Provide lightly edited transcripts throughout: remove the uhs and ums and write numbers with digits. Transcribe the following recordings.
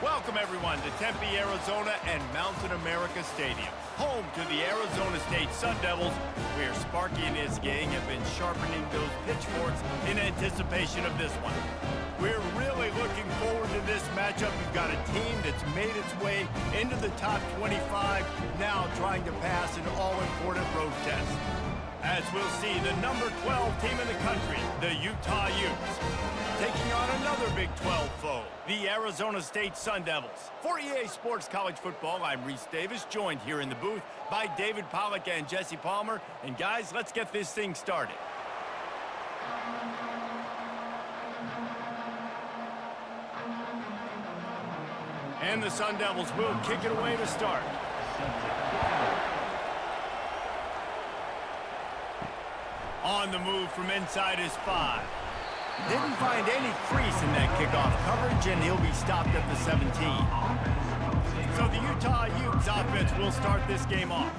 Welcome, everyone, to Tempe, Arizona and Mountain America Stadium, home to the Arizona State Sun Devils, where Sparky and his gang have been sharpening those pitchforks in anticipation of this one. We're really looking forward to this matchup. We've got a team that's made its way into the top 25, now trying to pass an all-important road test. As we'll see, the number 12 team in the country, the Utah Utes, taking on another Big 12 foe, the Arizona State Sun Devils. For EA Sports College Football, I'm Reese Davis, joined here in the booth by David Pollack and Jesse Palmer. And guys, let's get this thing started. And the Sun Devils will kick it away to start. On the move from inside is 5. Didn't find any crease in that kickoff coverage, and he'll be stopped at the 17. So the Utah Utes offense will start this game off.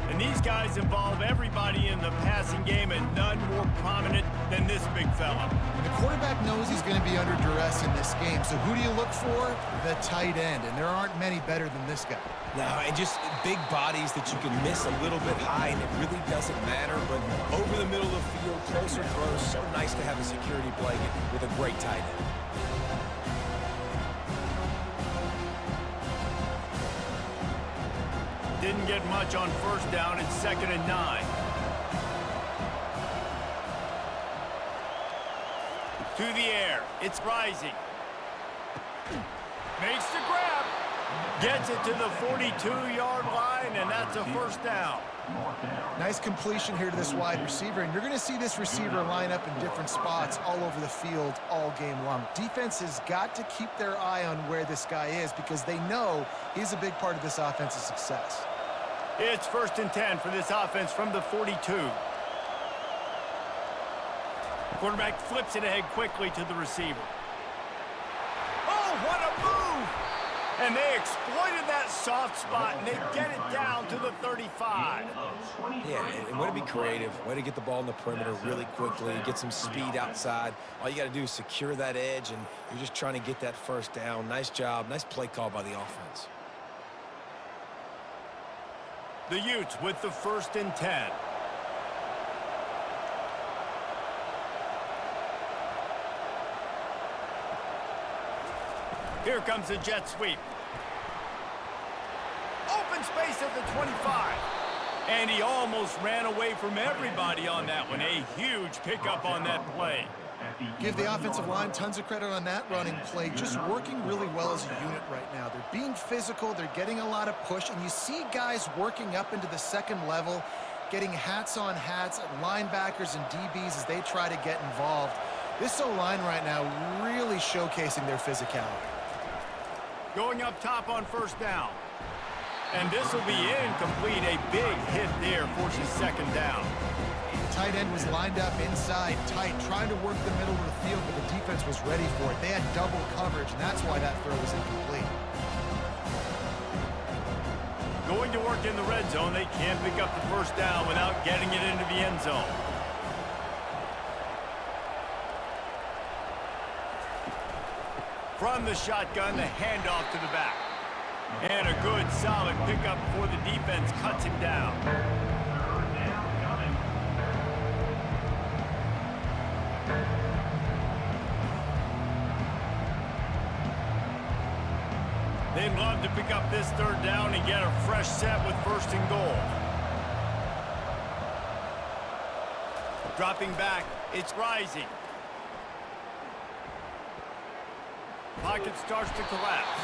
And these guys involve everybody in the passing game, and none more prominent than this big fella. The quarterback knows he's going to be under duress in this game, so who do you look for? The tight end, and there aren't many better than this guy. No, and just big bodies that you can miss a little bit high, and it really doesn't matter. But over the middle of the field, closer throws, so nice to have a security blanket with a great tight end. Didn't get much on first down. It's 2nd and 9. To the air. It's Rising. Makes the grab. Gets it to the 42-yard line, and that's a first down. Nice completion here to this wide receiver, and you're going to see this receiver line up in different spots all over the field all game long. Defense has got to keep their eye on where this guy is because they know he's a big part of this offense's success. It's 1st and 10 for this offense from the 42. Quarterback flips it ahead quickly to the receiver. Oh, what a move! And they exploited that soft spot, and they get it down to the 35. Yeah, and way to be creative, way to get the ball in the perimeter really quickly, get some speed outside. All you got to do is secure that edge, and you're just trying to get that first down. Nice job, nice play call by the offense. The Utes with the 1st and 10. Here comes a jet sweep. Open space at the 25. And he almost ran away from everybody on that one. A huge pickup on that play. Give the offensive line tons of credit on that running play. Just working really well as a unit right now. They're being physical. They're getting a lot of push. And you see guys working up into the second level, getting hats on hats, linebackers and DBs as they try to get involved. This O-line right now really showcasing their physicality. Going up top on first down. And this will be incomplete. A big hit there forces 2nd down. Tight end was lined up inside tight, trying to work the middle of the field, but the defense was ready for it. They had double coverage, and that's why that throw was incomplete. Going to work in the red zone. They can't pick up the first down without getting it into the end zone. From the shotgun, the handoff to the back. And a good, solid pickup before the defense cuts him down. They'd love to pick up this 3rd down and get a fresh set with 1st and goal. Dropping back, it's Rising. Pocket starts to collapse.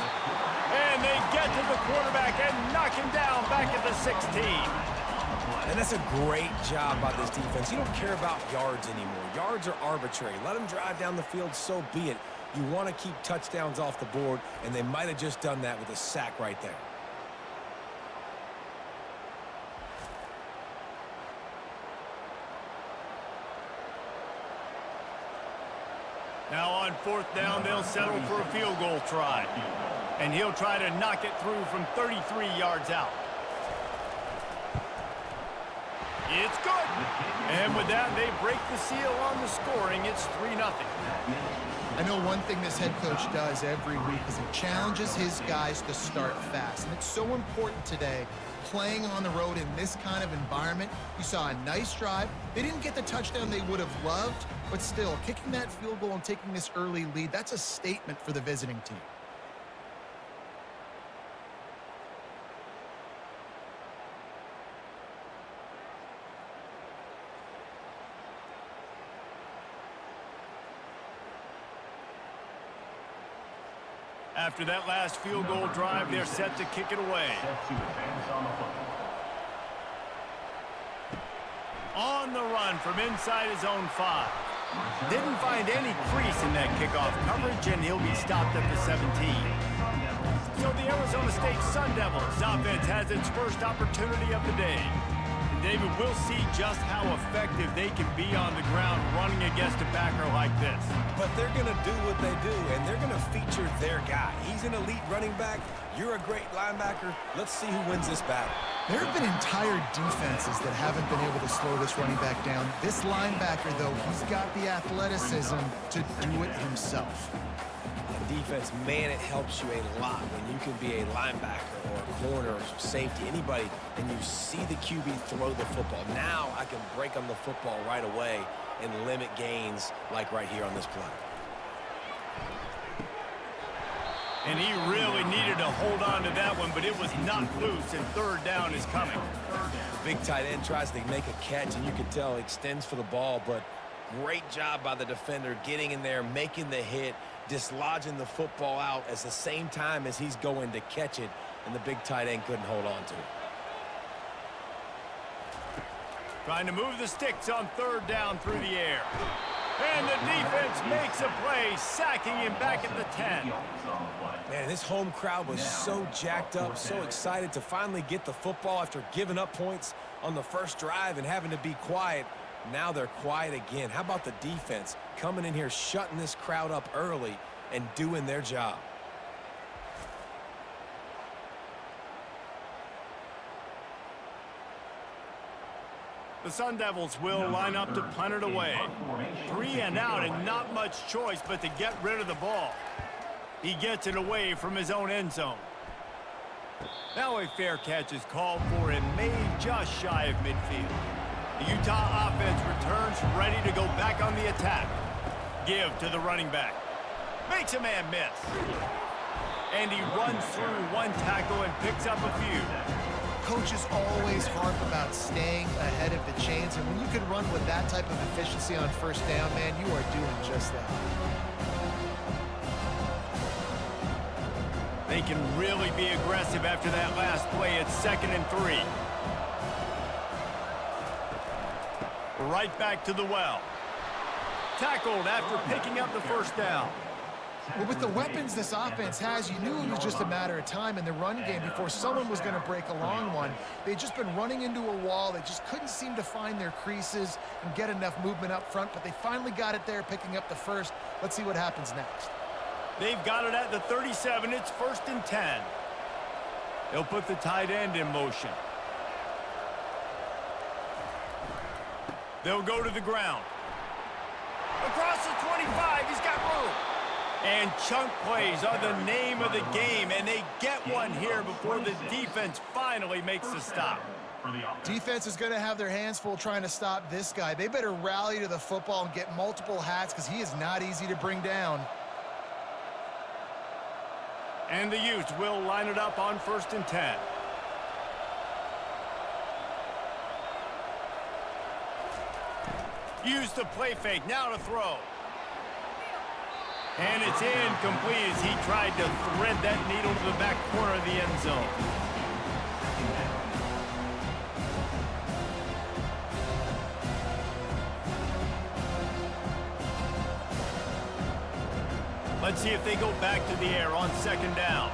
And they get to the quarterback and knock him down back at the 16. And that's a great job by this defense. You don't care about yards anymore. Yards are arbitrary. Let them drive down the field, so be it. You want to keep touchdowns off the board, and they might have just done that with a sack right there. Now on 4th down, they'll settle for a field goal try. And he'll try to knock it through from 33 yards out. It's good. And with that, they break the seal on the scoring. It's 3-0. I know one thing this head coach does every week is he challenges his guys to start fast. And it's so important today, playing on the road in this kind of environment. You saw a nice drive. They didn't get the touchdown they would have loved, but still, kicking that field goal and taking this early lead, that's a statement for the visiting team. After that last field goal drive, they're set to kick it away. On the run from inside his own 5. Didn't find any crease in that kickoff coverage, and he'll be stopped at the 17. So the Arizona State Sun Devils offense has its first opportunity of the day. And David, we'll see just how effective they can be on the ground running against a backer like this. But they're going to do what they do, and they're going to feature their guy. He's an elite running back. You're a great linebacker. Let's see who wins this battle. There have been entire defenses that haven't been able to slow this running back down. This linebacker, though, he's got the athleticism to do it himself. Defense, man, it helps you a lot when you can be a linebacker or a corner or safety, anybody, and you see the QB throw the football. Now I can break on the football right away and limit gains like right here on this play. And he really needed to hold on to that one, but it was not loose, and third down is coming. Big tight end tries to make a catch, and you can tell extends for the ball, but great job by the defender getting in there, making the hit, dislodging the football out at the same time as he's going to catch it, and the big tight end couldn't hold on to it. Trying to move the sticks on third down through the air. And the defense makes a play, sacking him back at the 10. Man, this home crowd was so jacked up, so excited to finally get the football after giving up points on the first drive and having to be quiet. Now they're quiet again. How about the defense coming in here, shutting this crowd up early and doing their job? The Sun Devils will line up to punt it away. 3 and out and not much choice but to get rid of the ball. He gets it away from his own end zone. Now a fair catch is called for and made just shy of midfield. The Utah offense returns ready to go back on the attack. Give to the running back. Makes a man miss. And he runs through one tackle and picks up a few. Coaches always harp about staying ahead of the chains, and when you can run with that type of efficiency on first down, man, you are doing just that. They can really be aggressive after that last play. It's 2nd and 3. Right back to the well. Tackled after picking up the first down. Well, with the weapons this offense has, you knew it was just a matter of time in the run game before someone was going to break a long one. They'd just been running into a wall. They just couldn't seem to find their creases and get enough movement up front, but they finally got it there, picking up the first. Let's see what happens next. They've got it at the 37. It's 1st and 10. They'll put the tight end in motion. They'll go to the ground. Across the 25, he's got room. And chunk plays are the name of the game, and they get one here before the defense finally makes the stop. Defense is going to have their hands full trying to stop this guy. They better rally to the football and get multiple hats because he is not easy to bring down. And the Utes will line it up on 1st and 10. Use the play fake, now to throw. And it's incomplete as he tried to thread that needle to the back corner of the end zone. Let's see if they go back to the air on 2nd down.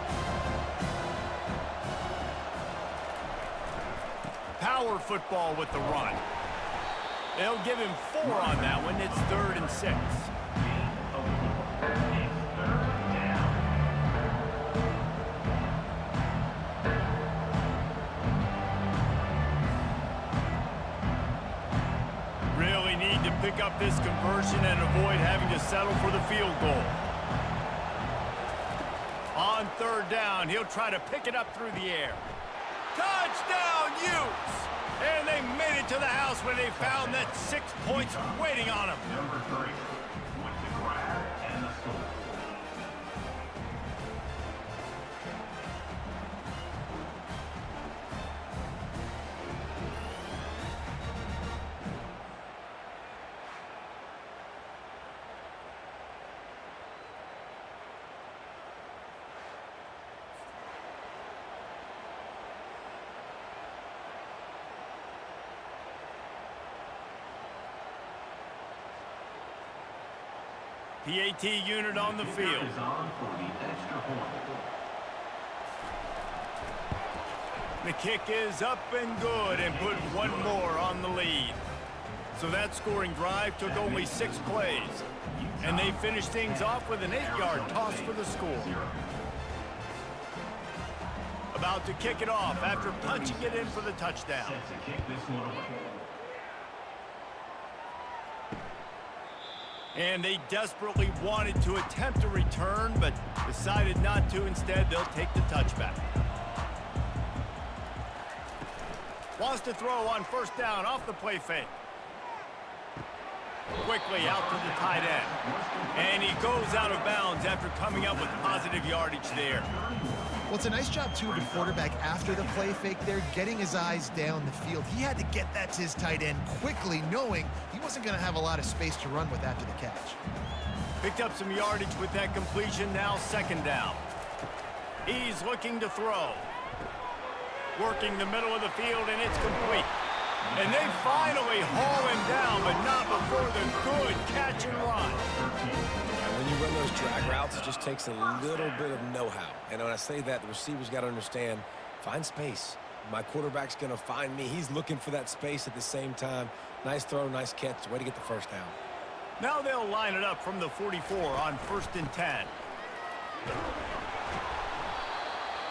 Power football with the run. They'll give him 4 on that one. It's 3rd and 6. Really need to pick up this conversion and avoid having to settle for the field goal. On third down, he'll try to pick it up through the air. Touchdown, Utes! And they made it to the house when they found that 6 points waiting on them. Number 3, with the grab and the score. PAT unit on the field. Is on for the extra point. The kick is up and good and put one more on the lead. So that scoring drive took only 6 plays. And they finished things off with an 8-yard toss for the score. About to kick it off after punching it in for the touchdown. Set to kick this one away. And they desperately wanted to attempt a return, but decided not to. Instead, they'll take the touchback. Wants to throw on first down off the play fake. Quickly out to the tight end. And he goes out of bounds after coming up with positive yardage there. Well, it's a nice job, too, of the quarterback after the play fake there, getting his eyes down the field. He had to get that to his tight end quickly, knowing he wasn't going to have a lot of space to run with after the catch. Picked up some yardage with that completion, now second down. He's looking to throw. Working the middle of the field, and it's complete. And they finally haul him down, but not before the good catch and run. And when you run those drag routes, it just takes a little bit of know-how. And when I say that, the receiver's got to understand, find space. My quarterback's going to find me. He's looking for that space at the same time. Nice throw, nice catch. Way to get the first down. Now they'll line it up from the 44 on 1st and 10.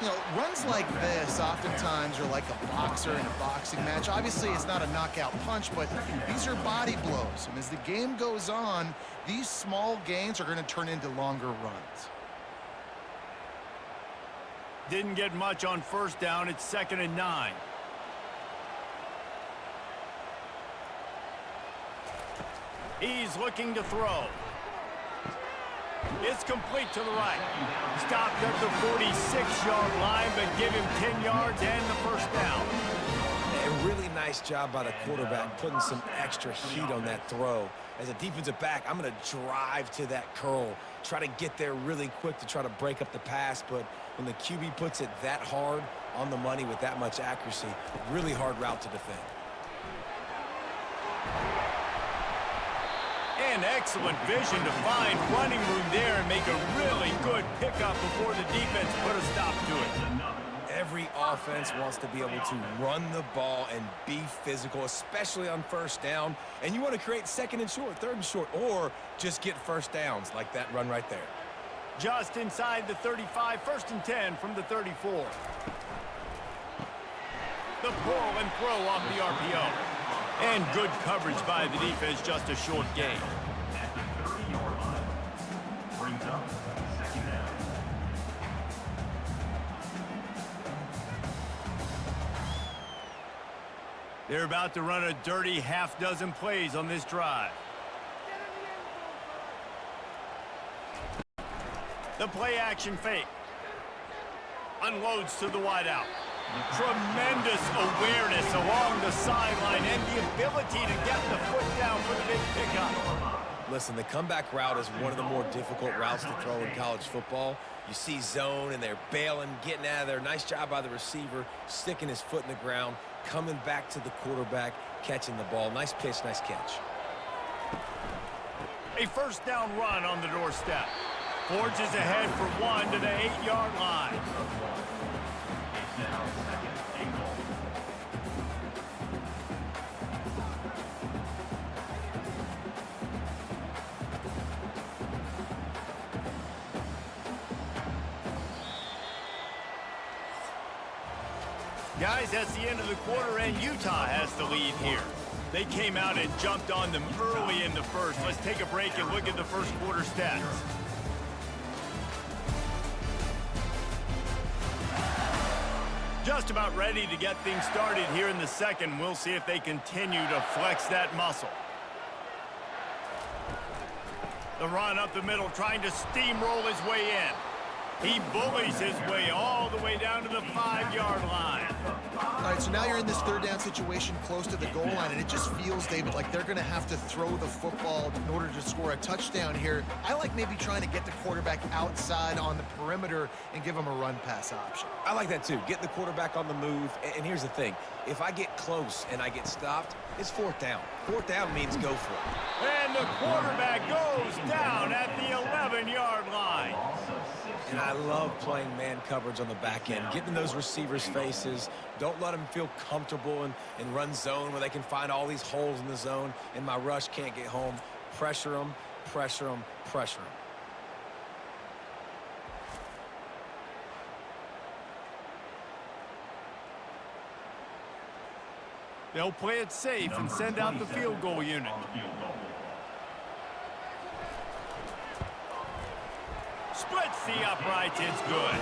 You know, runs like this oftentimes are like a boxer in a boxing match. Obviously, it's not a knockout punch, but these are body blows. And as the game goes on, these small gains are going to turn into longer runs. Didn't get much on first down. It's 2nd and 9. He's looking to throw. It's complete to the right. Stopped at the 46-yard line, but give him 10 yards and the first down. A really nice job by the quarterback putting some extra heat on that throw. As a defensive back, I'm going to drive to that curl, try to get there really quick to try to break up the pass, but when the QB puts it that hard on the money with that much accuracy, really hard route to defend. And excellent vision to find running room there and make a really good pickup before the defense put a stop to it. Every offense wants to be able to run the ball and be physical, especially on first down. And you want to create 2nd and short, 3rd and short, or just get first downs like that run right there. Just inside the 35, 1st and 10 from the 34. The pull and throw off the RPO. And good coverage by the defense, just a short gain. At the 30-yard line. Brings up 2nd down. They're about to run a dirty half-dozen plays on this drive. The play-action fake. Unloads to the wideout. Tremendous awareness along the sideline and the ability to get the foot down for the big pickup. Listen, the comeback route is one of the more difficult routes to throw in college football. You see zone, and they're bailing, getting out of there. Nice job by the receiver, sticking his foot in the ground, coming back to the quarterback, catching the ball. Nice pitch, nice catch. A first down run on the doorstep. Forges ahead for one to the 8-yard line. It's now 2nd and goal. Guys, that's the end of the quarter, and Utah has the lead here. They came out and jumped on them early in the first. Let's take a break and look at the first quarter stats. Just about ready to get things started here in the second. We'll see if they continue to flex that muscle. The run up the middle, trying to steamroll his way in. He bullies his way all the way down to the 5-yard line. All right, so now you're in this third down situation close to the goal line, and it just feels, David, like they're going to have to throw the football in order to score a touchdown here. I like maybe trying to get the quarterback outside on the perimeter and give him a run-pass option. I like that too. Get the quarterback on the move. And here's the thing. If I get close and I get stopped, it's fourth down. Fourth down means go for it. And the quarterback goes down at the 11-yard line. And I love playing man coverage on the back end, getting in those receivers' faces. Don't let them feel comfortable in run zone where they can find all these holes in the zone and my rush can't get home. Pressure them, pressure them, pressure them. They'll play it safe and send out the field goal unit. Splits the uprights, it's good.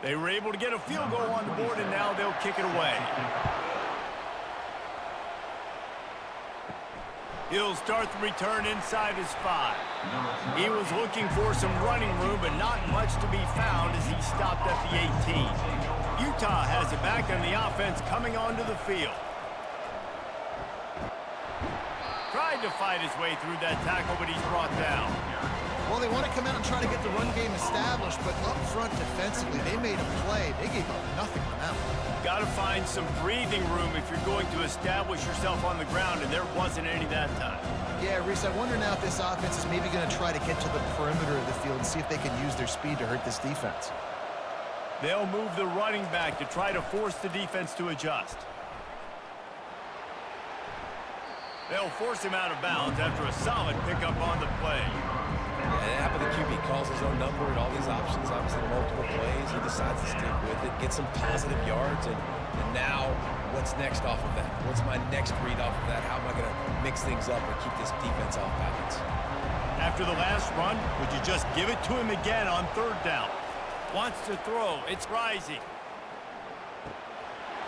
They were able to get a field goal on the board, and now they'll kick it away. He'll start the return inside his 5. He was looking for some running room, but not much to be found as he stopped at the 18. Utah has it back, and the offense coming onto the field. Tried to fight his way through that tackle, but he's brought down. Well, they want to come out and try to get the run game established, but up front defensively, they made a play. They gave up nothing on that one. Got to find some breathing room if you're going to establish yourself on the ground, and there wasn't any that time. Yeah, Reese, I wonder now if this offense is maybe going to try to get to the perimeter of the field and see if they can use their speed to hurt this defense. They'll move the running back to try to force the defense to adjust. They'll force him out of bounds after a solid pickup on the play. And after the QB calls his own number and all these options, obviously multiple plays, he decides to stick with it, get some positive yards, and now what's next off of that? What's my next read off of that? How am I going to mix things up and keep this defense off balance? After the last run, would you just give it to him again on third down? Wants to throw. It's Rising.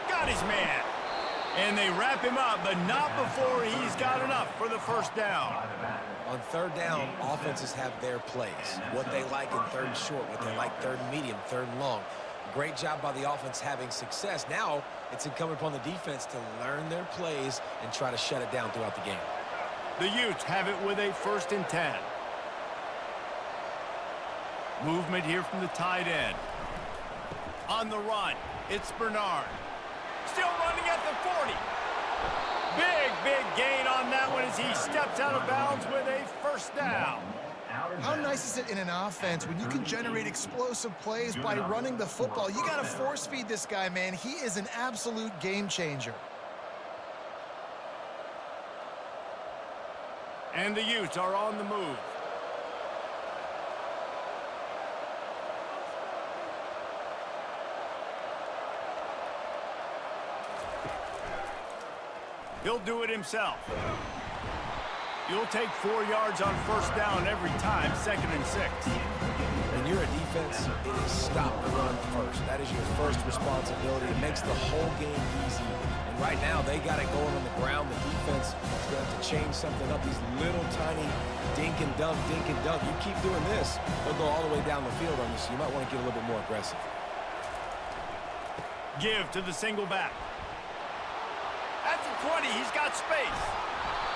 Got his man. And they wrap him up, but not before he's got enough for the first down. On third down, offenses have their plays. What they like in third and short, what they like third and medium, third and long. Great job by the offense having success. Now it's incumbent upon the defense to learn their plays and try to shut it down throughout the game. The Utes have it with a 1st and 10. Movement here from the tight end. On the run, it's Bernard. Still running at the 40. Big gain on that one as he steps out of bounds with a first down. How nice is it in an offense when you can generate explosive plays by running the football? You got to force feed this guy, man. He is an absolute game changer. And the Utes are on the move. He'll do it himself. You'll take 4 yards on first down every time, 2nd and 6. When you're a defense, it is stop the run first. That is your first responsibility. It makes the whole game easy. And right now, they got it going on the ground. The defense is going to have to change something up. These little tiny dink and dunk, dink and dunk. You keep doing this, they'll go all the way down the field on you, so you might want to get a little bit more aggressive. Give to the single back. At the 20, he's got space.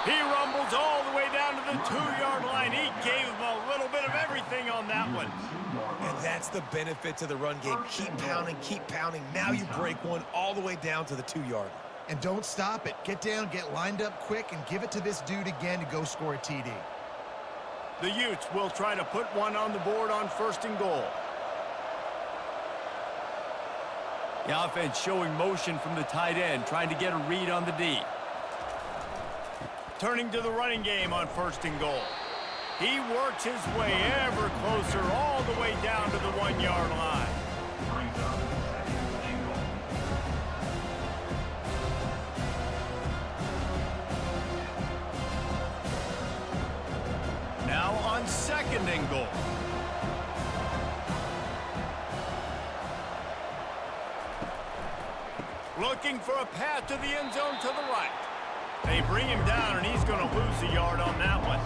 He rumbles all the way down to the 2-yard line. He gave him a little bit of everything on that one. And that's the benefit to the run game. Keep pounding, keep pounding. Now you break one all the way down to the 2-yard line. And don't stop it. Get down, get lined up quick, and give it to this dude again to go score a TD. The Utes will try to put one on the board on 1st and goal. The offense showing motion from the tight end, trying to get a read on the D. Turning to the running game on 1st and goal. He works his way ever closer all the way down to the 1-yard line. Brings up 2nd and goal. Now on 2nd and goal. Looking for a path to the end zone to the right. They bring him down, and he's going to lose a yard on that one.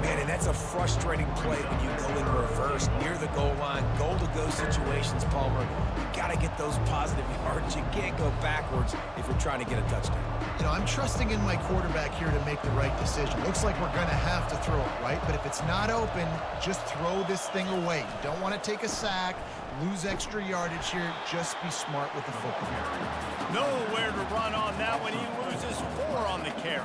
Man, and that's a frustrating play when you go in reverse near the goal line. Goal-to-go situations, Palmer. You got to get those positive yards. You can't go backwards if you're trying to get a touchdown. You know, I'm trusting in my quarterback here to make the right decision. Looks like we're going to have to throw it, right? But if it's not open, just throw this thing away. You don't want to take a sack, lose extra yardage here. Just be smart with the football. Nowhere to run on that one. He loses 4 on the carry.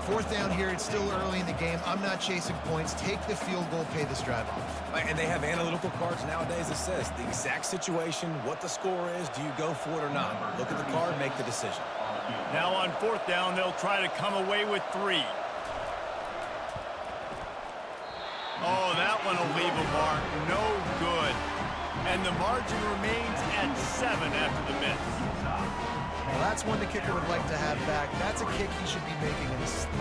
4th down here. It's still early in the game. I'm not chasing points. Take the field goal, pay this drive off. And they have analytical cards nowadays that says the exact situation, what the score is, do you go for it or not? Look at the card, make the decision. Now on 4th down, they'll try to come away with 3. Oh, that one will leave a mark. No good. And the margin remains at 7 after the miss. Well, that's one the kicker would like to have back. That's a kick he should be making in his sleep.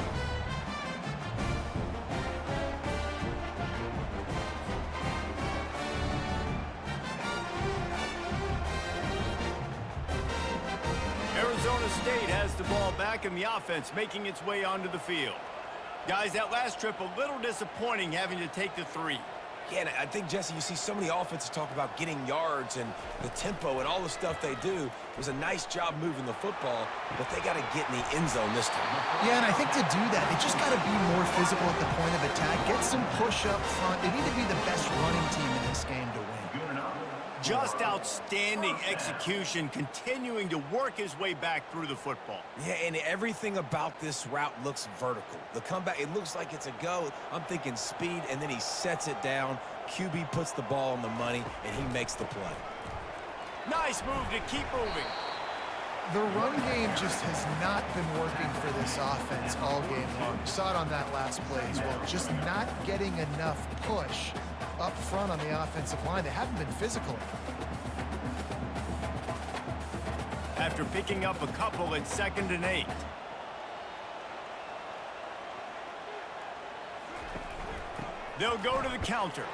Arizona State has the ball back in the offense, making its way onto the field. Guys, that last trip a little disappointing having to take the 3. Yeah, and I think, Jesse, you see so many offenses talk about getting yards and the tempo and all the stuff they do. It was a nice job moving the football, but they got to get in the end zone this time. Yeah, and I think to do that, they just got to be more physical at the point of attack. Get some push up front. They need to be the best running team in this game to win. Just outstanding execution, continuing to work his way back through the football. Yeah, and everything about this route looks vertical. The comeback, it looks like it's a go. I'm thinking speed, and then he sets it down. QB puts the ball on the money, and he makes the play. Nice move to keep moving. The run game just has not been working for this offense all game long. We saw it on that last play as well. Just not getting enough push up front on the offensive line. They haven't been physical. After picking up a couple at 2nd and 8. They'll go to the counter.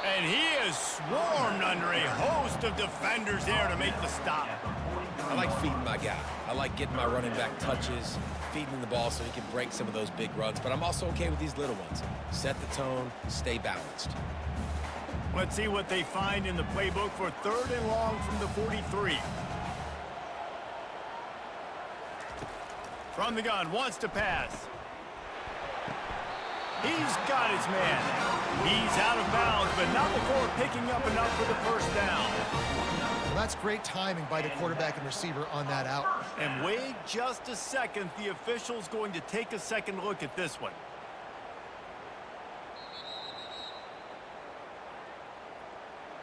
And he is swarmed under a host of defenders there to make the stop. I like feeding my guy. I like getting my running back touches, feeding the ball so he can break some of those big runs. But I'm also okay with these little ones. Set the tone, stay balanced. Let's see what they find in the playbook for 3rd and long from the 43. From the gun, wants to pass. He's got his man. He's out of bounds, but not before picking up enough for the 1st down. Well, that's great timing by the quarterback and receiver on that out. And wait just a second. The official's going to take a second look at this one.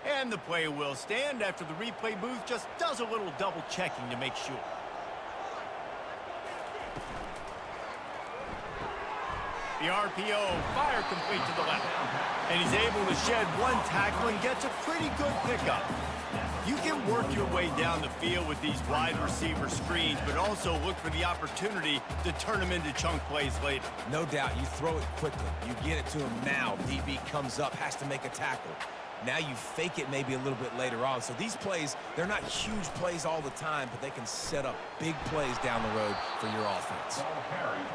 And the play will stand after the replay booth just does a little double checking to make sure. The RPO, fire complete to the left. And he's able to shed one tackle and gets a pretty good pickup. You can work your way down the field with these wide receiver screens, but also look for the opportunity to turn them into chunk plays later. No doubt, you throw it quickly. You get it to him now. DB comes up, has to make a tackle. Now you fake it maybe a little bit later on. So these plays, they're not huge plays all the time, but they can set up big plays down the road for your offense.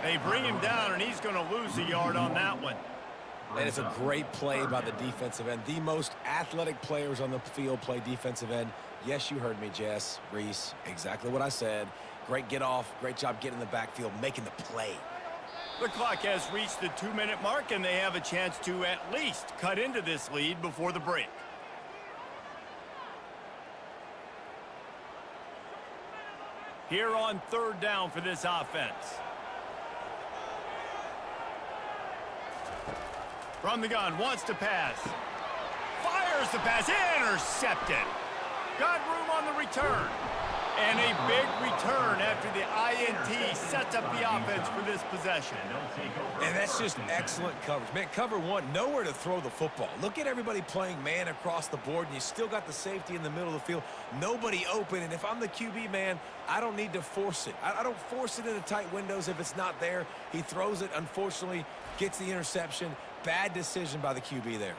They bring him down, and he's going to lose a yard on that one. And it's a great play by the defensive end. The most athletic players on the field play defensive end. Yes, you heard me, Jess, Reese, exactly what I said. Great get off, great job getting in the backfield, making the play. The clock has reached the 2-minute mark, and they have a chance to at least cut into this lead before the break. Here on 3rd down for this offense. From the gun, wants to pass. Fires the pass, intercepted. Got room on the return. And a big return after the INT sets up the offense for this possession. And that's just excellent coverage. Man, cover one, nowhere to throw the football. Look at everybody playing man across the board, and you still got the safety in the middle of the field. Nobody open, and if I'm the QB, man, I don't need to force it. I don't force it into tight windows if it's not there. He throws it, unfortunately, gets the interception. Bad decision by the QB there.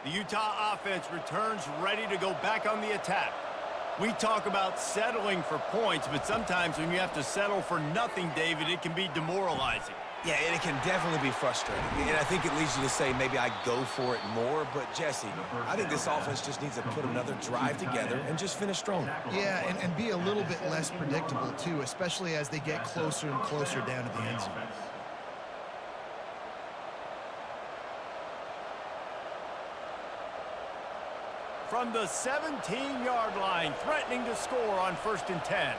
The Utah offense returns ready to go back on the attack. We talk about settling for points, but sometimes when you have to settle for nothing, David, it can be demoralizing. Yeah, and it can definitely be frustrating. And I think it leads you to say maybe I go for it more. But, Jesse, I think this offense just needs to put another drive together and just finish strong. Yeah, and be a little bit less predictable, too, especially as they get closer and closer down to the end zone. From the 17-yard line, threatening to score on 1st and 10.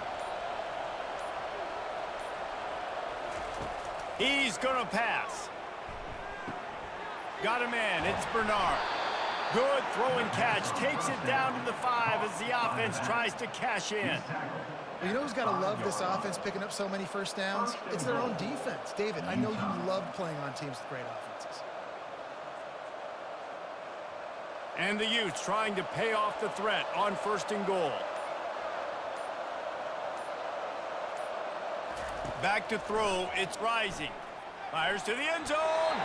He's going to pass. Got a man. It's Bernard. Good throw and catch. Takes it down to the 5 as the offense tries to cash in. Well, you know who's got to love this offense picking up so many first downs? It's their own defense. David, I know you love playing on teams with great offenses. And the Utes trying to pay off the threat on 1st and goal. Back to throw, it's Rising. Fires to the end zone.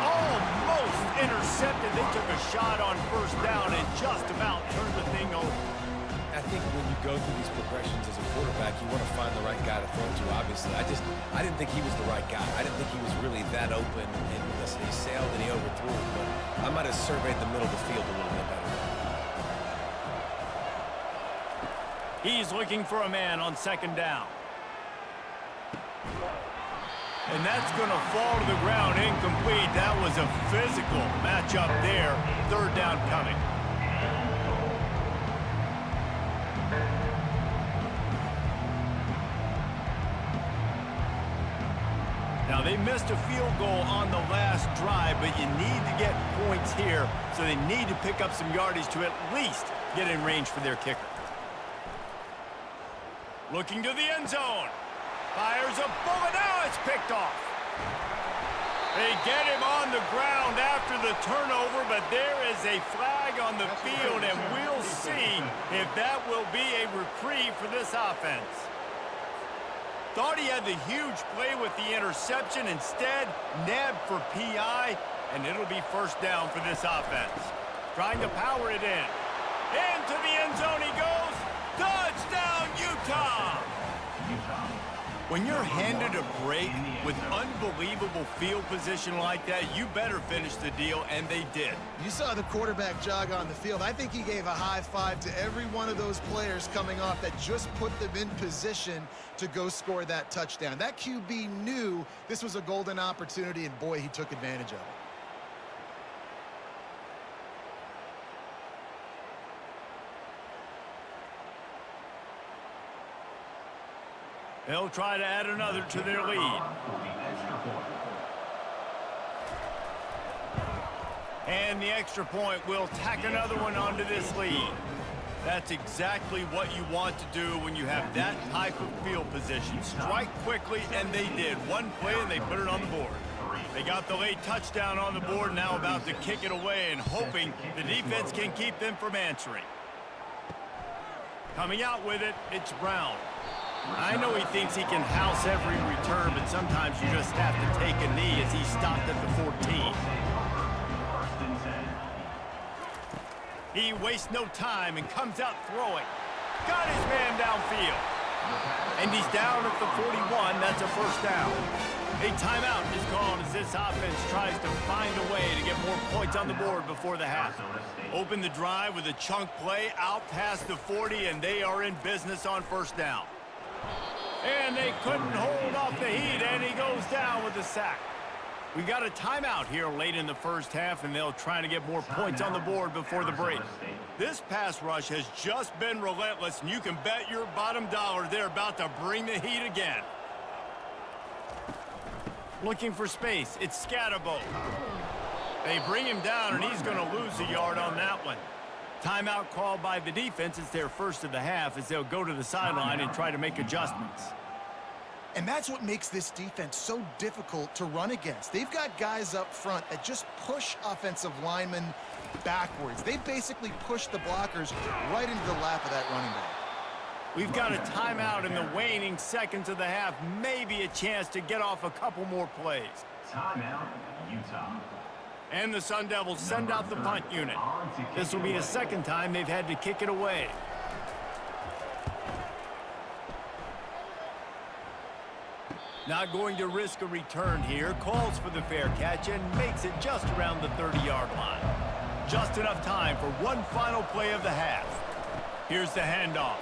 Almost intercepted. They took a shot on 1st down and just about turned the thing over. I think when you go through these progressions as a quarterback, you want to find the right guy to throw to, obviously. I didn't think he was the right guy. I didn't think he was really that open. And listen, he sailed and he overthrew it, but I might have surveyed the middle of the field a little bit better. He's looking for a man on 2nd down. And that's going to fall to the ground incomplete. That was a physical matchup there. 3rd down coming. Now, they missed a field goal on the last drive, but you need to get points here, so they need to pick up some yardage to at least get in range for their kicker. Looking to the end zone. Fires a bullet. Now it's picked off. They get him on the ground after the turnover, but there is a flag on the field, and we'll see if that will be a reprieve for this offense. Thought he had the huge play with the interception. Instead, nabbed for PI, and it'll be 1st down for this offense. Trying to power it in. Into the end zone he goes. Touchdown, Utah! When you're handed a break with unbelievable field position like that, you better finish the deal, and they did. You saw the quarterback jog on the field. I think he gave a high five to every one of those players coming off that just put them in position to go score that touchdown. That QB knew this was a golden opportunity, and boy, he took advantage of it. They'll try to add another to their lead. And the extra point will tack another one onto this lead. That's exactly what you want to do when you have that type of field position. Strike quickly, and they did. One play, and they put it on the board. They got the late touchdown on the board, now about to kick it away and hoping the defense can keep them from answering. Coming out with it, it's Brown. I know he thinks he can house every return, but sometimes you just have to take a knee as he stopped at the 14. He wastes no time and comes out throwing. Got his man downfield. And he's down at the 41. That's a 1st down. A timeout is called as this offense tries to find a way to get more points on the board before the half. Open the drive with a chunk play out past the 40, and they are in business on 1st down. And they couldn't hold off the heat, and he goes down with a sack. We got a timeout here late in the 1st half, and they'll try to get more points on the board before the break. This pass rush has just been relentless, and you can bet your bottom dollar they're about to bring the heat again. Looking for space, it's Scatterbo. They bring him down, and he's going to lose a yard on that one. Timeout called by the defense. It's their first of the half as they'll go to the sideline and try to make adjustments. And that's what makes this defense so difficult to run against. They've got guys up front that just push offensive linemen backwards. They basically push the blockers right into the lap of that running back. We've got a timeout in the waning seconds of the half. Maybe a chance to get off a couple more plays. Timeout, Utah. And the Sun Devils send out the punt unit. This will be the second time they've had to kick it away. Not going to risk a return here. Calls for the fair catch and makes it just around the 30-yard line. Just enough time for one final play of the half. Here's the handoff.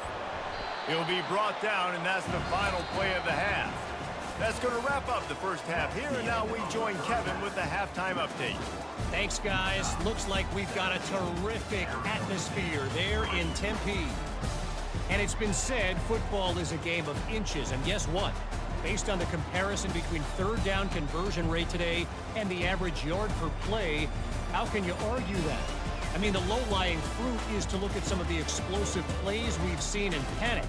He'll be brought down, and that's the final play of the half. That's going to wrap up the first half here, and now we join Kevin with the halftime update. Thanks, guys. Looks like we've got a terrific atmosphere there in Tempe. And it's been said football is a game of inches, and guess what? Based on the comparison between third down conversion rate today and the average yard per play, how can you argue that? I mean, the low-lying fruit is to look at some of the explosive plays we've seen and panic.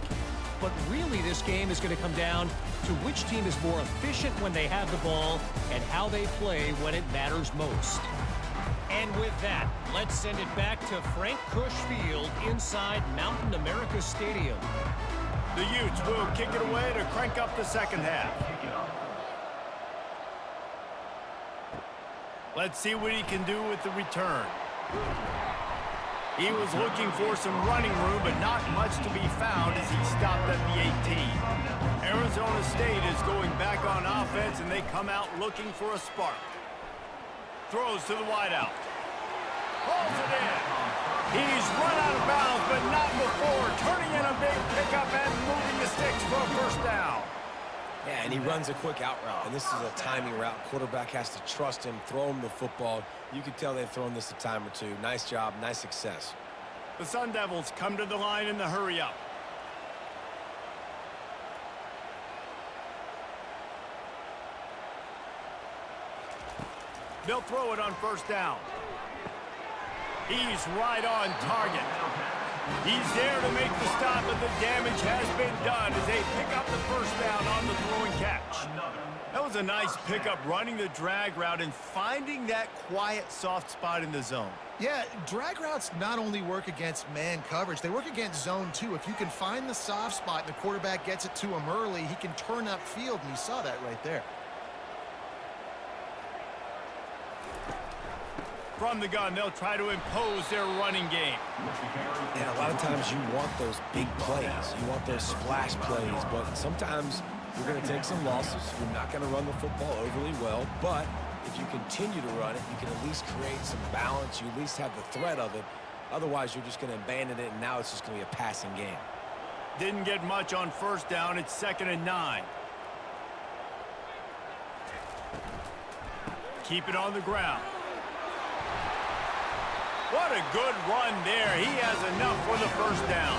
But really, this game is going to come down to which team is more efficient when they have the ball and how they play when it matters most. And with that, let's send it back to Frank Kush Field inside Mountain America Stadium. The Utes will kick it away to crank up the second half. Let's see what he can do with the return. He was looking for some running room, but not much to be found as he stopped at the 18. Arizona State is going back on offense, and they come out looking for a spark. Throws to the wideout. Pulls it in. He's run out of bounds, but not before. Turning in a big pickup and moving the sticks for a first down. Yeah, and he runs a quick out route, and this is a timing route. Quarterback has to trust him, throw him the football. You can tell they've thrown this a time or two. Nice job, nice success. The Sun Devils come to the line in the hurry-up. They'll throw it on first down. He's right on target. He's there to make the stop, but the damage has been done as they pick up the first down on the throwing catch. That was a nice pickup, running the drag route and finding that quiet, soft spot in the zone. Yeah, drag routes not only work against man coverage, they work against zone too. If you can find the soft spot and the quarterback gets it to him early, he can turn upfield, and you saw that right there. From the gun, they'll try to impose their running game. Yeah, a lot of times you want those big plays. You want those splash plays, but sometimes you're going to take some losses. You're not going to run the football overly well, but if you continue to run it, you can at least create some balance. You at least have the threat of it. Otherwise, you're just going to abandon it, and now it's just going to be a passing game. Didn't get much on first down. It's 2nd and 9. Keep it on the ground. What a good run there. He has enough for the first down.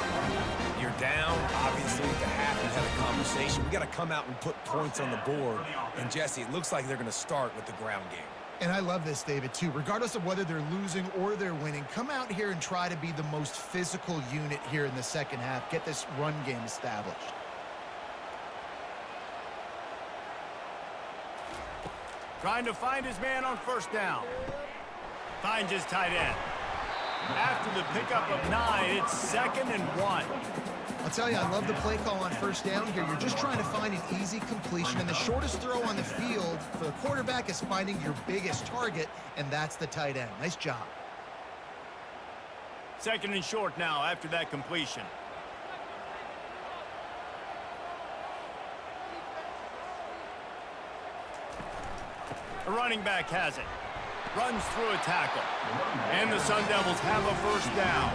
You're down, obviously, at the half. We had a conversation. We got to come out and put points on the board. And, Jesse, it looks like they're going to start with the ground game. And I love this, David, too. Regardless of whether they're losing or they're winning, come out here and try to be the most physical unit here in the second half. Get this run game established. Trying to find his man on first down. Finds his tight end. After the pickup of 9, it's 2nd and 1. I'll tell you, I love the play call on first down here. You're just trying to find an easy completion, and the shortest throw on the field for the quarterback is finding your biggest target, and that's the tight end. Nice job. 2nd and short now after that completion. The running back has it. Runs through a tackle. And the Sun Devils have a first down.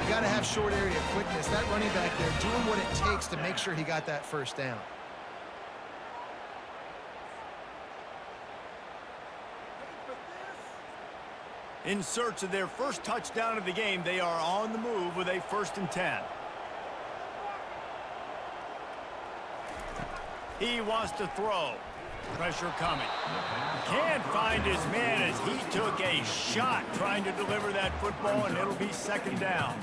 You got to have short area quickness. That running back there doing what it takes to make sure he got that first down. In search of their first touchdown of the game, they are on the move with a 1st and 10. He wants to throw. Pressure coming. Can't find his man as he took a shot trying to deliver that football, and it'll be second down.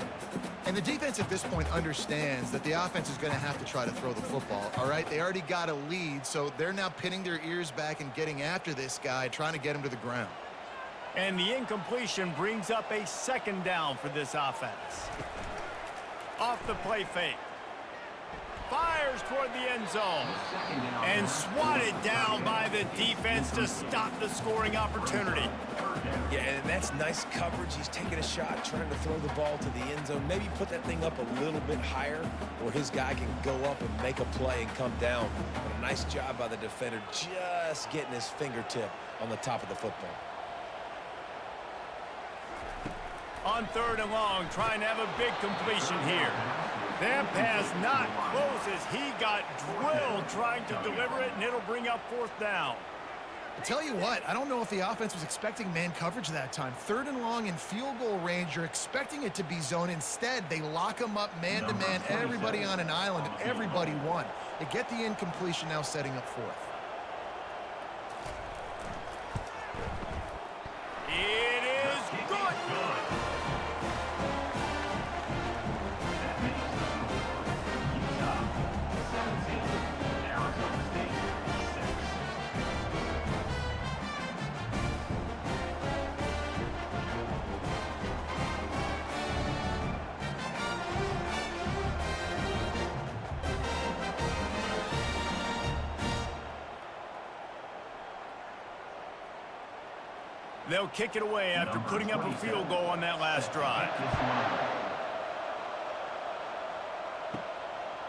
And the defense at this point understands that the offense is going to have to try to throw the football, all right? They already got a lead, so they're now pinning their ears back and getting after this guy, trying to get him to the ground. And the incompletion brings up a second down for this offense. Off the play fake. Fires toward the end zone. And swatted down by the defense to stop the scoring opportunity. Yeah, and that's nice coverage. He's taking a shot, trying to throw the ball to the end zone. Maybe put that thing up a little bit higher where his guy can go up and make a play and come down. But a nice job by the defender just getting his fingertip on the top of the football. On third and long, trying to have a big completion here. That pass not close as he got drilled trying to deliver it, and it'll bring up fourth down. I tell you what, I don't know if the offense was expecting man coverage that time. Third and long in field goal range, you're expecting it to be zone. Instead, they lock them up man-to-man, everybody on an island, and everybody won. They get the incompletion, now setting up fourth. It is good. Utah 17, Arizona State 6. They'll kick it away after putting up a field goal on that last drive.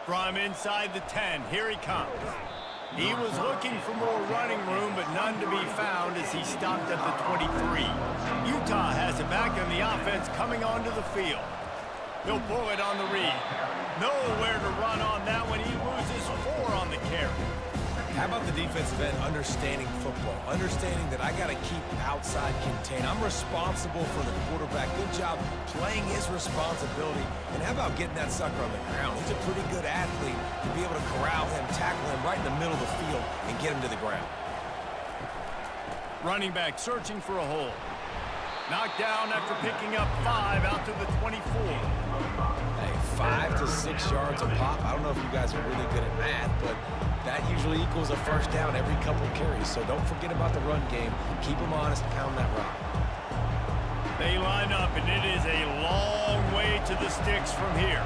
From inside the 10, here he comes. He was looking for more running room, but none to be found as he stopped at the 23. Utah has it back in the offense coming onto the field. He'll pull it on the read. Nowhere to run on that one. He loses 4 on the carry. How about the defensive end understanding football, understanding that I got to keep outside contain. I'm responsible for the quarterback. Good job playing his responsibility. And how about getting that sucker on the ground? He's a pretty good athlete to be able to corral him, tackle him right in the middle of the field, and get him to the ground. Running back searching for a hole. Knocked down after picking up 5 out to the 24. Hey, 5 to 6 yards a pop. I don't know if you guys are really good at math, but that usually equals a first down every couple of carries. So don't forget about the run game. Keep them honest, pound that rock. They line up, and it is a long way to the sticks from here.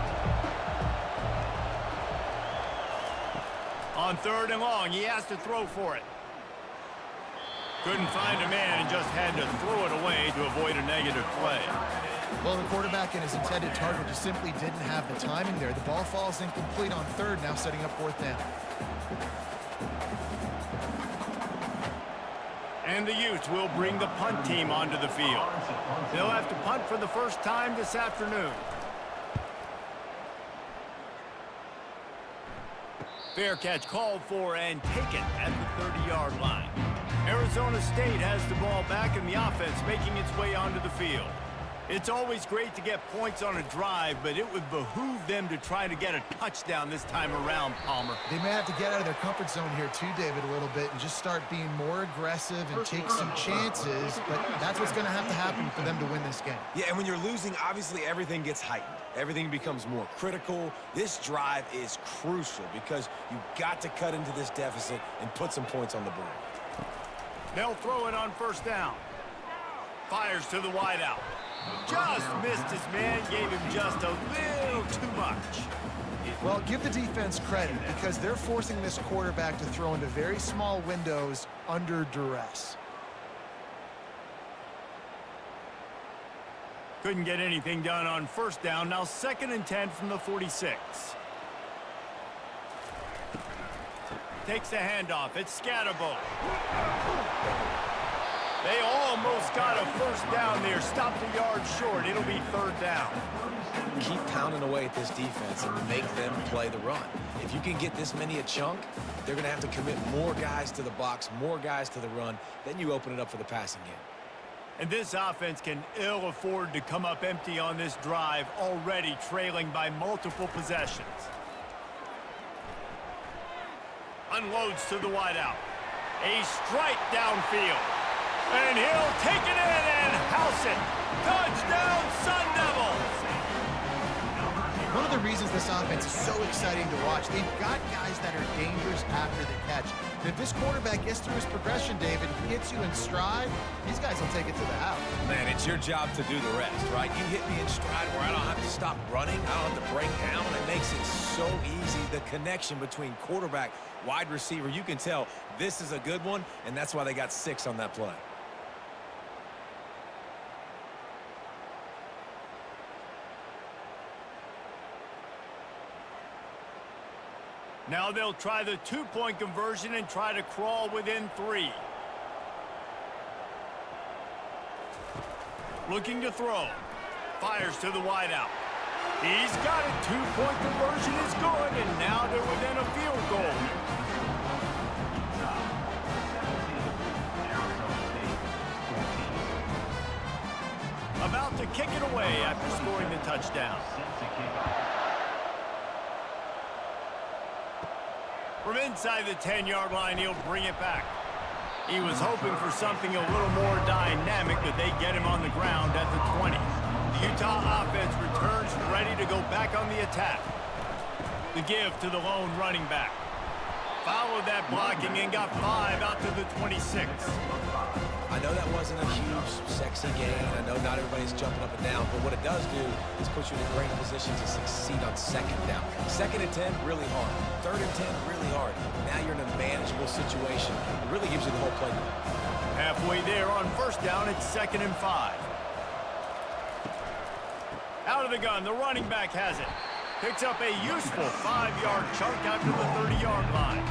On third and long, he has to throw for it. Couldn't find a man and just had to throw it away to avoid a negative play. Well, the quarterback and his intended target just simply didn't have the timing there. The ball falls incomplete on third, now setting up fourth down. And the Utes will bring the punt team onto the field. They'll have to punt for the first time this afternoon. Fair catch called for and taken at the 30-yard line. Arizona State has the ball back in the offense, making its way onto the field. It's always great to get points on a drive, but it would behoove them to try to get a touchdown this time around, Palmer. They may have to get out of their comfort zone here too, David, a little bit and just start being more aggressive and take some chances, but that's what's going to have to happen for them to win this game. Yeah, and when you're losing, obviously everything gets heightened. Everything becomes more critical. This drive is crucial because you've got to cut into this deficit and put some points on the board. They'll throw it on first down. Fires to the wideout. Just missed his man, gave him just a little too much. Well, give the defense credit because they're forcing this quarterback to throw into very small windows under duress. Couldn't get anything done on first down. Now 2nd and 10 from the 46. Takes the handoff. It's Scatterbo. They almost got a first down there. Stopped a yard short. It'll be third down. Keep pounding away at this defense and make them play the run. If you can get this many a chunk, they're going to have to commit more guys to the box, more guys to the run. Then you open it up for the passing game. And this offense can ill afford to come up empty on this drive, already trailing by multiple possessions. Unloads to the wideout. A strike downfield. And he'll take it in and house it. Touchdown, Sun Devils! One of the reasons this offense is so exciting to watch, they've got guys that are dangerous after the catch. And if this quarterback gets through his progression, David, hits you in stride, these guys will take it to the house. Man, it's your job to do the rest, right? You hit me in stride where I don't have to stop running. I don't have to break down. It makes it so easy. The connection between quarterback, wide receiver, you can tell this is a good one, and that's why they got 6 on that play. Now they'll try the 2-point conversion and try to crawl within 3. Looking to throw. Fires to the wideout. He's got it. 2-point conversion is good, and now they're within a field goal. About to kick it away after scoring the touchdown. From inside the 10-yard line, he'll bring it back. He was hoping for something a little more dynamic, but they get him on the ground at the 20. The Utah offense returns ready to go back on the attack. The give to the lone running back. Followed that blocking and got 5 out to the 26. I know that wasn't a huge, sexy gain. I know not everybody's jumping up and down, but what it does do is put you in a great position to succeed on 2nd down. 2nd and 10, really hard. 3rd and 10, really hard. Now you're in a manageable situation. It really gives you the whole playbook. Halfway there on 1st down, it's 2nd and 5. Out of the gun, the running back has it. Picks up a useful 5-yard chunk out to the 30-yard line.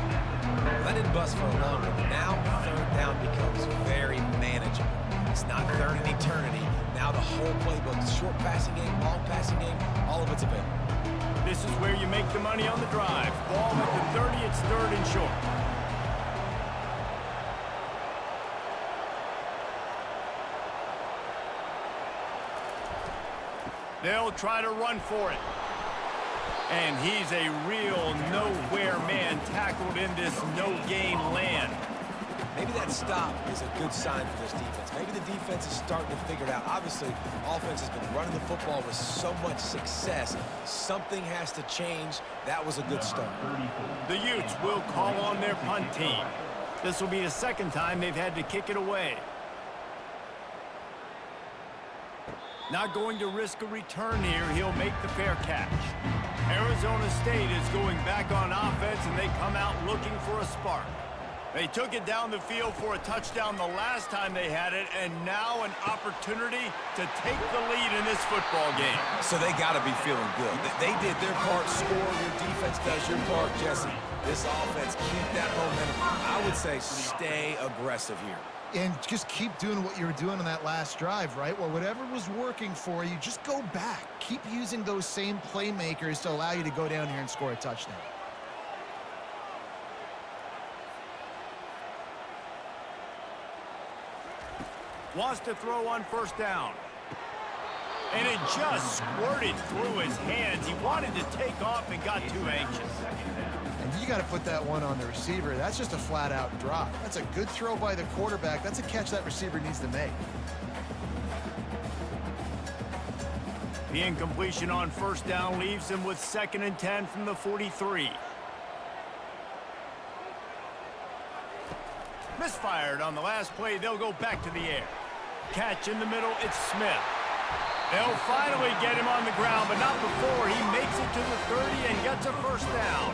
That didn't bust for a long one, but now 3rd down becomes very manageable. It's not 3rd and eternity. Now the whole playbook, short passing game, long passing game, all of it's available. This is where you make the money on the drive. Ball at the 30, it's 3rd and short. They'll try to run for it. And he's a real nowhere man tackled in this no-gain land. Maybe that stop is a good sign for this defense. Maybe the defense is starting to figure it out. Obviously, offense has been running the football with so much success. Something has to change. That was a good start. The Utes will call on their punt team. This will be the 2nd time they've had to kick it away. Not going to risk a return here. He'll make the fair catch. Arizona State is going back on offense, and they come out looking for a spark. They took it down the field for a touchdown the last time they had it, and now an opportunity to take the lead in this football game. So they got to be feeling good. They did their part, score. Your defense does your part, Jesse. This offense, keep that momentum. I would say stay aggressive here. And just keep doing what you were doing on that last drive, right? Well, whatever was working for you, just go back. Keep using those same playmakers to allow you to go down here and score a touchdown. Wants to throw on 1st down. And it just squirted through his hands. He wanted to take off and got too anxious. And you got to put that one on the receiver. That's just a flat-out drop. That's a good throw by the quarterback. That's a catch that receiver needs to make. The incompletion on 1st down leaves him with 2nd and 10 from the 43. Misfired on the last play. They'll go back to the air. Catch in the middle. It's Smith. They'll finally get him on the ground, but not before he makes it to the 30 and gets a 1st down.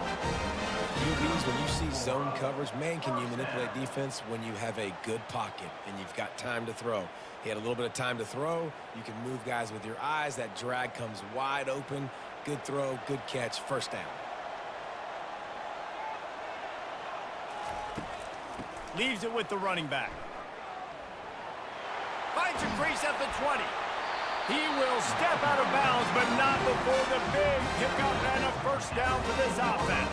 QBs, when you see zone coverage, man, can you manipulate defense when you have a good pocket and you've got time to throw. He had a little bit of time to throw. You can move guys with your eyes. That drag comes wide open. Good throw, good catch, 1st down. Leaves it with the running back. Finds a crease at the 20. He will step out of bounds, but not before the big pickup and a 1st down for this offense.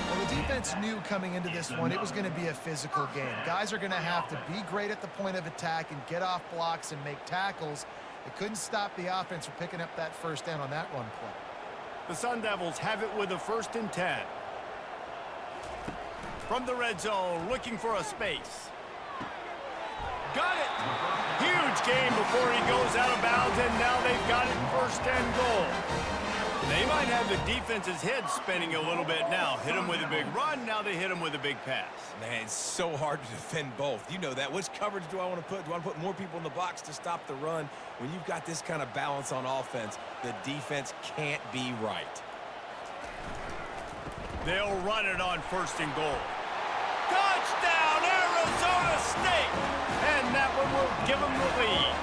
Well, the defense knew coming into this one it was going to be a physical game. Guys are going to have to be great at the point of attack and get off blocks and make tackles. It couldn't stop the offense from picking up that 1st down on that run play. The Sun Devils have it with a 1st and 10. From the red zone, looking for a space. Got it! Huge gain before he goes out of bounds, and now they've got it first and goal. They might have the defense's head spinning a little bit now. Hit him with a big run, now they hit him with a big pass. Man, it's so hard to defend both. You know that. Which coverage do I want to put? Do I want to put more people in the box to stop the run? When you've got this kind of balance on offense, the defense can't be right. They'll run it on first and goal. Touchdown, Arizona State! And that one will give them the lead.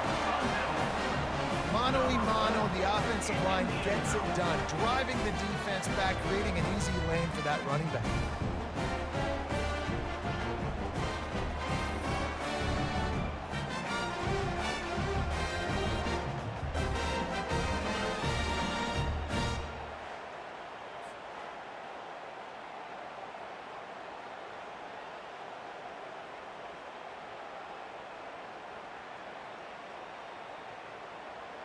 Mano-a-mano, the offensive line gets it done, driving the defense back, creating an easy lane for that running back.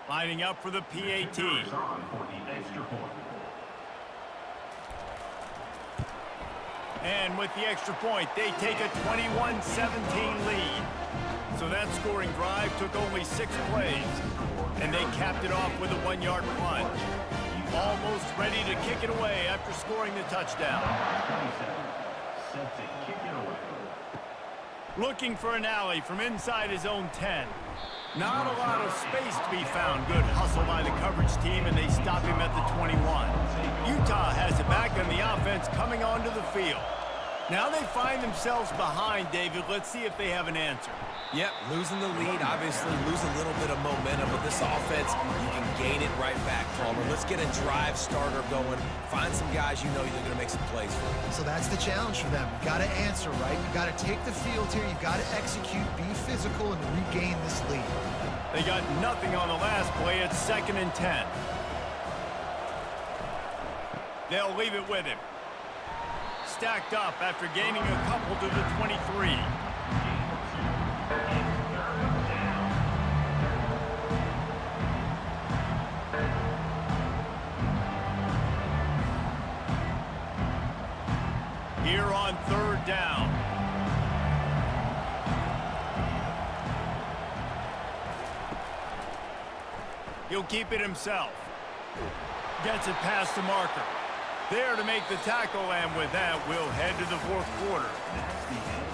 Lining up for the PAT. First on for the extra point. And with the extra point, they take a 21-17 lead. So that scoring drive took only 6 plays. And they capped it off with a 1-yard plunge. Almost ready to kick it away after scoring the touchdown. 27. Set to kick it away. Looking for an alley from inside his own 10. Not a lot of space to be found. Good hustle by the coverage team, and they stop him at the 21. Utah has it back, and the offense coming onto the field. Now they find themselves behind, David. Let's see if they have an answer. Yep, losing the lead, obviously lose a little bit of momentum, but this offense, you can gain it right back, Palmer. Let's get a drive starter going. Find some guys you know you're going to make some plays for. So that's the challenge for them. You got to answer, right? You got to take the field here. You got to execute, be physical, and regain this lead. They got nothing on the last play. It's 2nd and 10. They'll leave it with him. Stacked up after gaining a couple to the 23. Here on 3rd down. He'll keep it himself. Gets it past the marker. There to make the tackle, and with that, we'll head to the 4th quarter.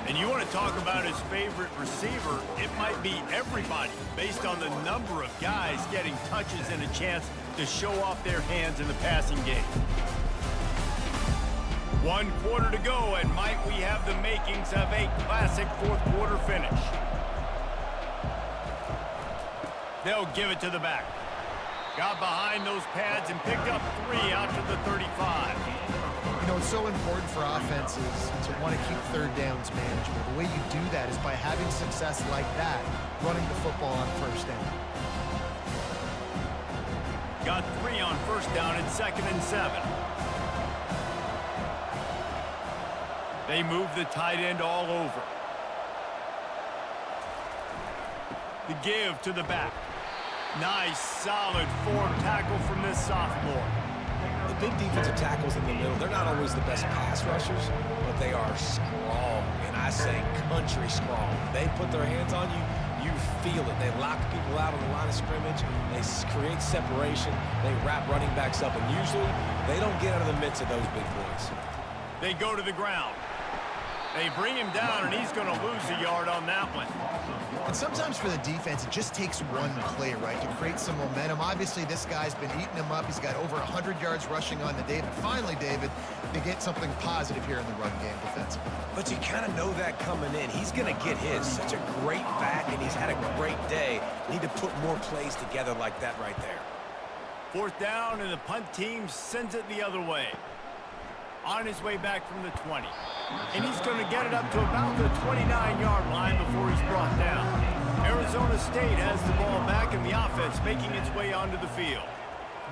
And you want to talk about his favorite receiver, it might be everybody, based on the number of guys getting touches and a chance to show off their hands in the passing game. 1 quarter to go, and might we have the makings of a classic 4th quarter finish. They'll give it to the back. Got behind those pads and picked up 3 out to the 35. You know, it's so important for offenses to want to keep 3rd downs manageable. The way you do that is by having success like that, running the football on 1st down. Got 3 on 1st down and 2nd and 7. They move the tight end all over. The give to the back. Nice, solid form tackle from this sophomore. The big defensive tackles in the middle, they're not always the best pass rushers, but they are strong, and I say country strong. They put their hands on you, you feel it. They lock people out on the line of scrimmage. They create separation. They wrap running backs up, and usually they don't get out of the midst of those big boys. They go to the ground. They bring him down, and he's going to lose a yard on that one. And sometimes for the defense, it just takes one play, right, to create some momentum. Obviously, this guy's been eating him up. He's got over 100 yards rushing on the day. But finally, David, they get something positive here in the run game defensively. But you kind of know that coming in. He's going to get his. Such a great back, and he's had a great day. Need to put more plays together like that right there. 4th down, and the punt team sends it the other way. On his way back from the 20. And he's going to get it up to about the 29-yard line before he's brought down. Arizona State has the ball back, and the offense making its way onto the field.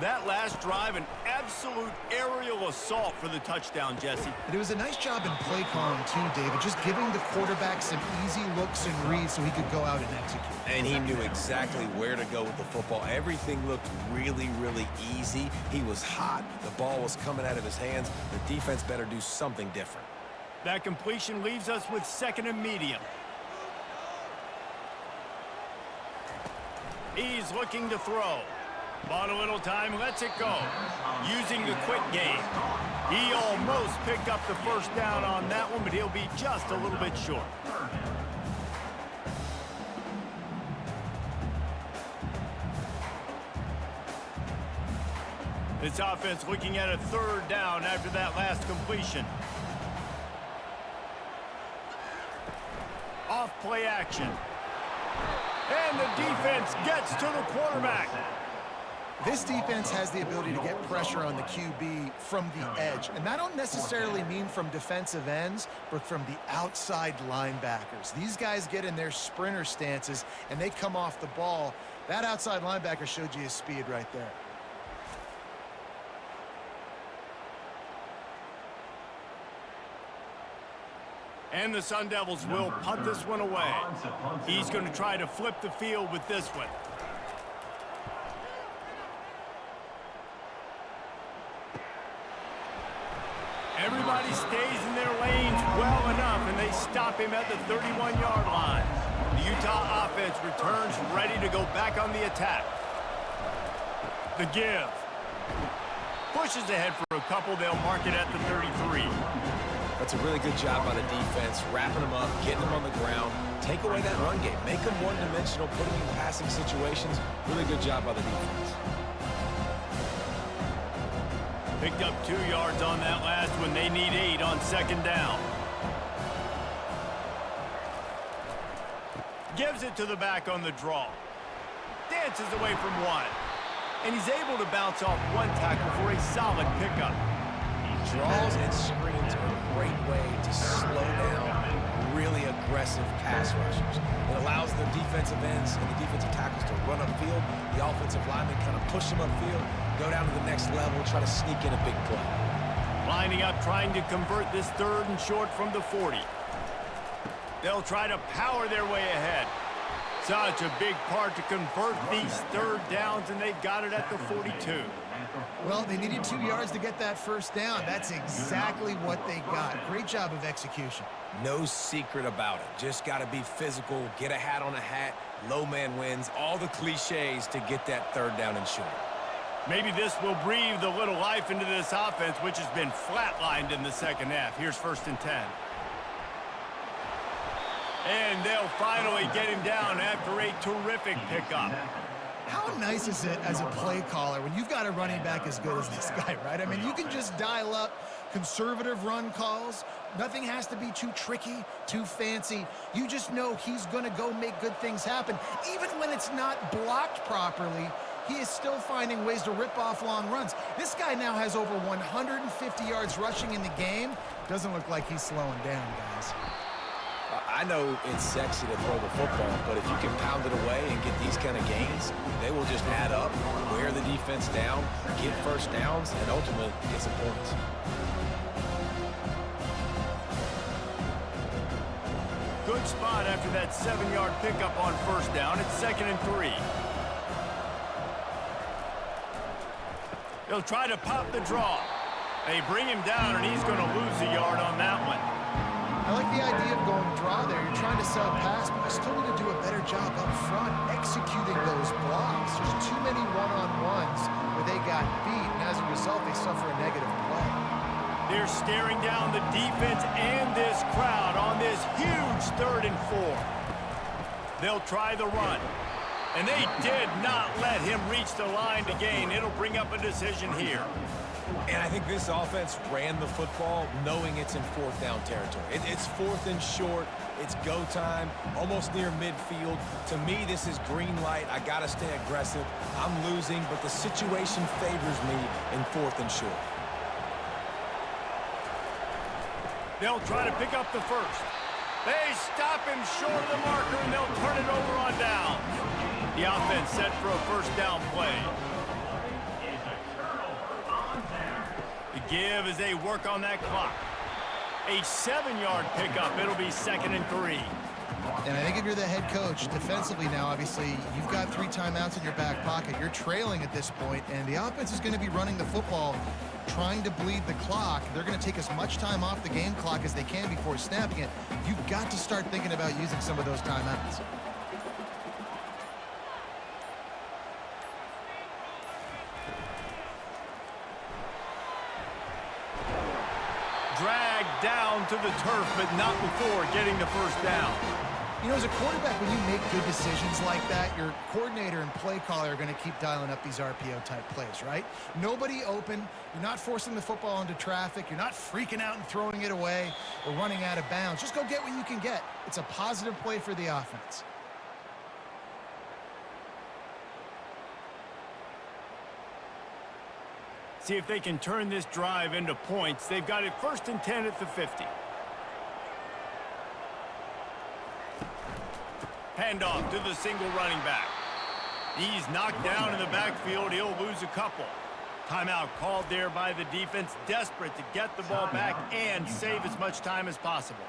That last drive, an absolute aerial assault for the touchdown, Jesse. And it was a nice job in play calling, too, David, just giving the quarterback some easy looks and reads so he could go out and execute. And he knew exactly where to go with the football. Everything looked really, really easy. He was hot. The ball was coming out of his hands. The defense better do something different. That completion leaves us with 2nd and medium. He's looking to throw. Bought a little time, lets it go. Using the quick game. He almost picked up the first down on that one, but he'll be just a little bit short. This offense looking at a 3rd down after that last completion. Off play action. And the defense gets to the quarterback. This defense has the ability to get pressure on the QB from the edge. And that don't necessarily mean from defensive ends, but from the outside linebackers. These guys get in their sprinter stances, and they come off the ball. That outside linebacker showed you his speed right there. And the Sun Devils will punt this one away. He's going to try to flip the field with this one. Everybody stays in their lanes well enough, and they stop him at the 31-yard line. The Utah offense returns ready to go back on the attack. The give. Pushes ahead for a couple. They'll mark it at the 33. That's a really good job by the defense, wrapping them up, getting them on the ground. Take away that run game. Make them one-dimensional, put them in passing situations. Really good job by the defense. Picked up 2 yards on that last one. They need 8 on 2nd down. Gives it to the back on the draw. Dances away from one. And he's able to bounce off one tackle for a solid pickup. Draws and screens are a great way to slow down really aggressive pass rushers. It allows the defensive ends and the defensive tackles to run upfield. The offensive linemen kind of push them upfield, go down to the next level, try to sneak in a big play. Lining up, trying to convert this 3rd and short from the 40. They'll try to power their way ahead. Such a big part to convert these 3rd downs, and they've got it at the 42. Well, they needed 2 yards to get that 1st down. That's exactly what they got. Great job of execution. No secret about it. Just got to be physical, get a hat on a hat, low man wins, all the cliches to get that 3rd down and short. Maybe this will breathe a little life into this offense, which has been flatlined in the 2nd half. Here's 1st and 10. And they'll finally get him down after a terrific pickup. How nice is it as a play caller when you've got a running back as good as this guy, right? I mean, you can just dial up conservative run calls. Nothing has to be too tricky, too fancy. You just know he's going to go make good things happen. Even when it's not blocked properly, he is still finding ways to rip off long runs. This guy now has over 150 yards rushing in the game. Doesn't look like he's slowing down, guys. I know it's sexy to throw the football, but if you can pound it away and get these kind of gains, they will just add up, wear the defense down, get 1st downs, and ultimately get some points. Good spot after that 7-yard pickup on 1st down. It's 2nd and 3. They'll try to pop the draw. They bring him down, and he's going to lose a yard on that one. I like the idea of going draw there. You're trying to sell pass, but you still need to do a better job up front executing those blocks. There's too many one-on-ones where they got beat, and as a result, they suffer a negative play. They're staring down the defense and this crowd on this huge 3rd and 4. They'll try the run. And they did not let him reach the line to gain. It'll bring up a decision here. And I think this offense ran the football knowing it's in 4th down territory. It's 4th and short. It's go time, almost near midfield. To me, this is green light. I got to stay aggressive. I'm losing, but the situation favors me in 4th and short. They'll try to pick up the 1st. They stop him short of the marker, and they'll turn it over on down. The offense set for a 1st down play. The give as they work on that clock. A 7-yard pickup. It'll be 2nd and 3. And I think if you're the head coach, defensively now, obviously, you've got 3 timeouts in your back pocket. You're trailing at this point, and the offense is going to be running the football, trying to bleed the clock. They're going to take as much time off the game clock as they can before snapping it. You've got to start thinking about using some of those timeouts. Dragged down to the turf, but not before getting the first down. You know, as a quarterback, when you make good decisions like that, your coordinator and play caller are going to keep dialing up these RPO-type plays, right? Nobody open. You're not forcing the football into traffic. You're not freaking out and throwing it away or running out of bounds. Just go get what you can get. It's a positive play for the offense. See if they can turn this drive into points. They've got it 1st and 10 at the 50. Handoff to the single running back. He's knocked down in the backfield. He'll lose a couple. Timeout called there by the defense, desperate to get the ball back and save as much time as possible.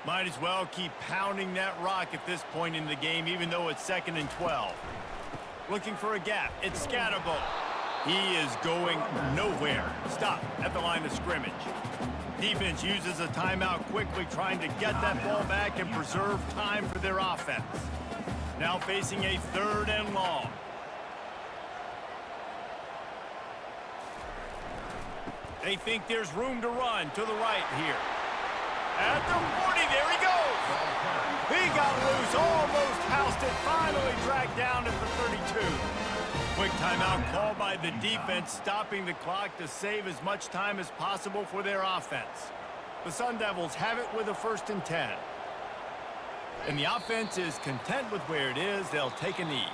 Might as well keep pounding that rock at this point in the game, even though it's 2nd and 12. Looking for a gap. It's Scatterbo. He is going nowhere. Stop at the line of scrimmage. Defense uses a timeout quickly, trying to get that ball back and preserve time for their offense. Now facing a 3rd and long. They think there's room to run to the right here. At the 40, there he goes. He got loose, almost housed it, finally dragged down at the 32. Quick timeout called by the defense, stopping the clock to save as much time as possible for their offense. The Sun Devils have it with a 1st and 10. And the offense is content with where it is. They'll take a knee.